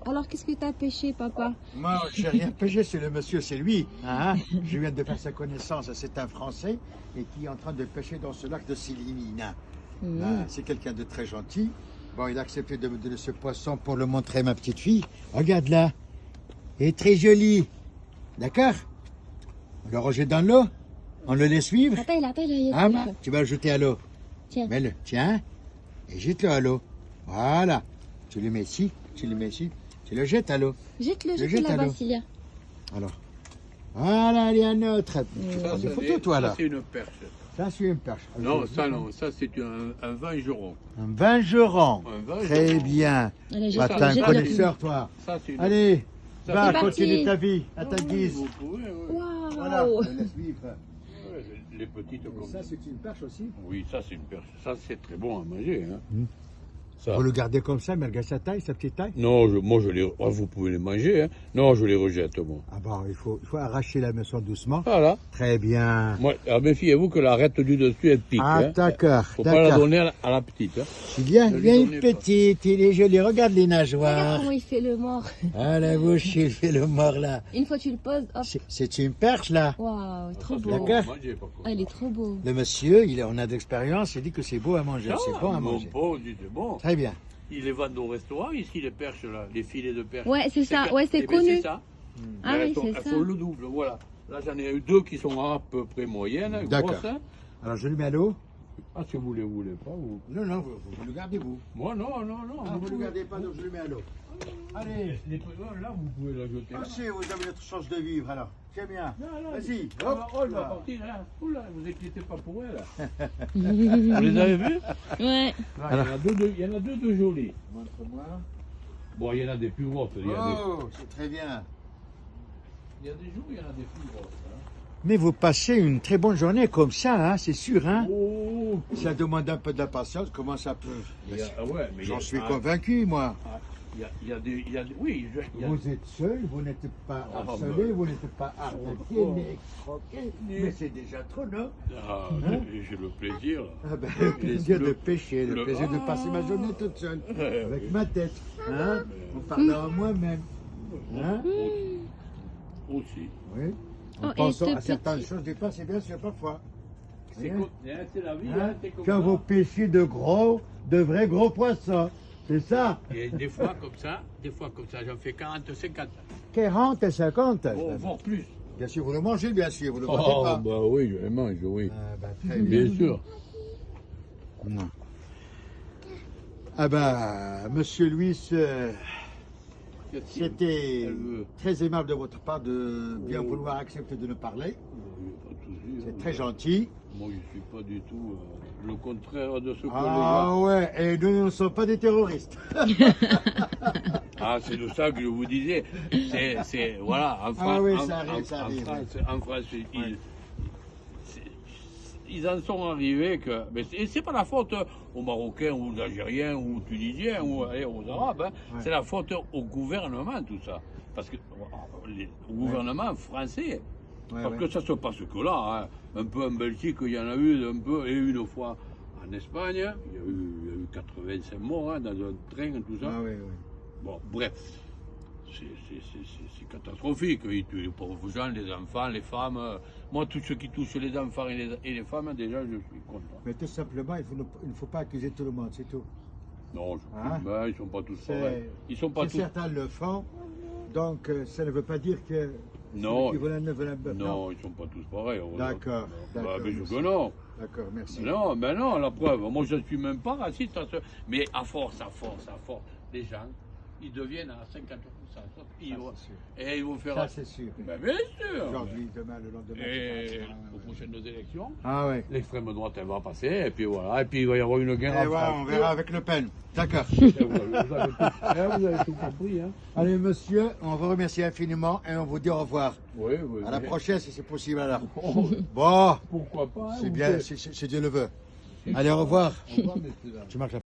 Alors, qu'est-ce que tu as pêché, papa? Moi, j'ai rien pêché, c'est le monsieur, c'est lui. Hein? Je viens de faire sa connaissance, c'est un Français et qui est en train de pêcher dans ce lac de Silimina. C'est quelqu'un de très gentil. Bon, il a accepté de me donner ce poisson pour le montrer à ma petite fille. Regarde là, il est très joli. D'accord? On le rejette dans l'eau, on le laisse vivre. Attends, il Ah, tu vas le jeter à l'eau. Tiens. Mets-le, tiens, et jette-le à l'eau. Voilà. Tu le mets ici, tu le jettes à l'eau. Jette-le jette à là-bas, l'eau. Cilia. Alors, voilà, il y a un autre. Tu prends des Ça, photos, toi, là. c'est une perche. Ça, c'est une perche. Non, ça c'est un vingeron. Un vingeron. Un vingeron. Très bien. Allez, Bah, jette-le, t'es un jette-le. connaisseur, toi. Ça, c'est une... Allez, Ça, va, c'est continue parti. ta vie, à ta guise. Vous pouvez, oui. Waouh. Voilà, on le laisse vivre. Ouais, les petites comme Ça, c'est une perche aussi. Oui, ça c'est une perche. Ça c'est très bon à manger. Hein. Ça. Vous le gardez comme ça, mais regarde sa taille, sa petite taille. Non, moi je les... vous pouvez les manger. Hein. Non, je les rejette, moi. Ah bon, il faut arracher la maçon doucement. Voilà. Très bien. Moi, méfiez-vous que l'arête du dessus, elle pique. Ah, hein. d'accord, Faut pas la d'accord. donner à la petite. Hein. Il y a Ne lui une donnez pas. petite, il est joli. Regarde les Regarde nageoires. comment il fait le mort. Ah, la bouche, il fait le mort là. Une fois tu le poses, hop. C'est une perche là. Waouh, trop Ça, beau. c'est bon D'accord. à manger, par contre. Ah, il est trop beau. Le monsieur, on a d'expérience, il dit que c'est beau à manger. C'est bon à mon manger. pauvre, c'est bon. Très bien. Ils les vendent au restaurant ici, les perches là, les filets de perches. Ouais, c'est ça, que- ouais, c'est eh ben, connu. C'est ça. Ah oui, c'est elles ça. font le double, voilà. Là, j'en ai eu deux qui sont à peu près moyennes, D'accord. grosses. Hein. Alors je le mets à l'eau. Ah, si vous les voulez pas, vous... Non, non, vous le gardez vous. Moi, non. Ah, vous ne le gardez pas, donc je le mets à l'eau. Allez. Là, vous pouvez la jeter. Ah si, vous avez notre chance de vivre alors. C'est bien. Non, Vas-y. Oh, hop, elle va là. partir, là. Oula, vous inquiétez pas pour elle. Vous les avez vus? Ouais. Là, il y en a deux de jolis. Montre-moi. Bon, il y en a des plus grosses. Oh, c'est très bien. Il y a des jours, il y en a des plus grosses. Hein. Mais vous passez une très bonne journée comme ça, hein, c'est sûr. Hein. Oh, Ça demande un peu de patience. Comment ça peut? ouais, mais J'en suis convaincu, moi. Il y a des... oui, Vous êtes seul, vous n'êtes pas harcelé, vous n'êtes pas arnaqué, ni escroqué. Mais c'est déjà trop, non? Ah, j'ai le plaisir. Ah ben, le plaisir Le- de pêcher, le le- plaisir de passer ma journée toute seule, avec ma tête, hein, en parlant à moi-même. Hein? Aussi. Oui. Oh, En et pensant ce à certaines petit- choses, des fois, c'est bien sûr parfois. C'est Hein? la vie, Hein? hein, c'est comme Quand vous pêchez de vrais gros poissons, c'est ça? Et des fois comme ça, j'en fais 40, 50. 40 et 50. Voire plus. Bien sûr, vous le mangez, bien sûr, vous le mangez Oh, pas. bah oui, je les mange, oui. Ah, bah, très bien. Bien sûr. Non. Ah ben, monsieur Louis, c'était Elle veut. très aimable de votre part de bien vouloir accepter de nous parler. C'est très gentil. Moi, je ne suis pas du tout le contraire de ce que Ah ouais, et nous ne sommes pas des terroristes. Ah, c'est de ça que je vous disais. Voilà, en France, Ah oui, ça arrive, ça arrive. En France, ils en sont arrivés que. Mais c'est pas la faute aux Marocains ou aux Algériens ou aux Tunisiens ou aux Arabes. Hein. Ouais. C'est la faute au gouvernement, tout ça. Parce que au gouvernement français. Ouais, Parce ouais. que ça se passe que là. Hein. Un peu en Belgique, il y en a eu un peu, et une fois en Espagne, il y a eu 85 morts hein, dans un train, tout ça. Ah oui, oui. Bon, bref, c'est catastrophique. Ils tuent les pauvres gens, les enfants, les femmes. Moi, tout ce qui touche les enfants et les femmes, déjà, je suis content. Mais tout simplement, il ne faut pas accuser tout le monde, c'est tout. Non, Hein? mais ils sont pas tous pareils. Ils sont pas Si tous. certains le font, donc ça ne veut pas dire que Non. ceux qui veulent un œuf veulent un bœuf. Non, ils sont pas tous pareils. D'accord, d'accord, Bah, bien sûr merci. que non. D'accord, merci. Mais non, la preuve. Moi, je ne suis même pas raciste. Mais à force, les gens, ils deviennent à 50%. Ils vont, c'est sûr. et ils vont faire. Ça, c'est sûr. Ben, bien sûr. Aujourd'hui, demain, le lendemain. Et c'est aux prochaines élections, Ah ouais. l'extrême droite, elle va passer. Et puis voilà. Et puis il va y avoir une guerre Et en voilà, France. on verra avec Le Pen. D'accord. Vous avez tout compris, hein? Allez, monsieur, on vous remercie infiniment et on vous dit au revoir. Oui, oui. À la mais- prochaine, si c'est possible alors. Oh, Bon, pourquoi pas? Hein, c'est vous bien, faites- si Dieu le veut. Allez, au revoir. Au revoir, messieurs, dames. Tu marques la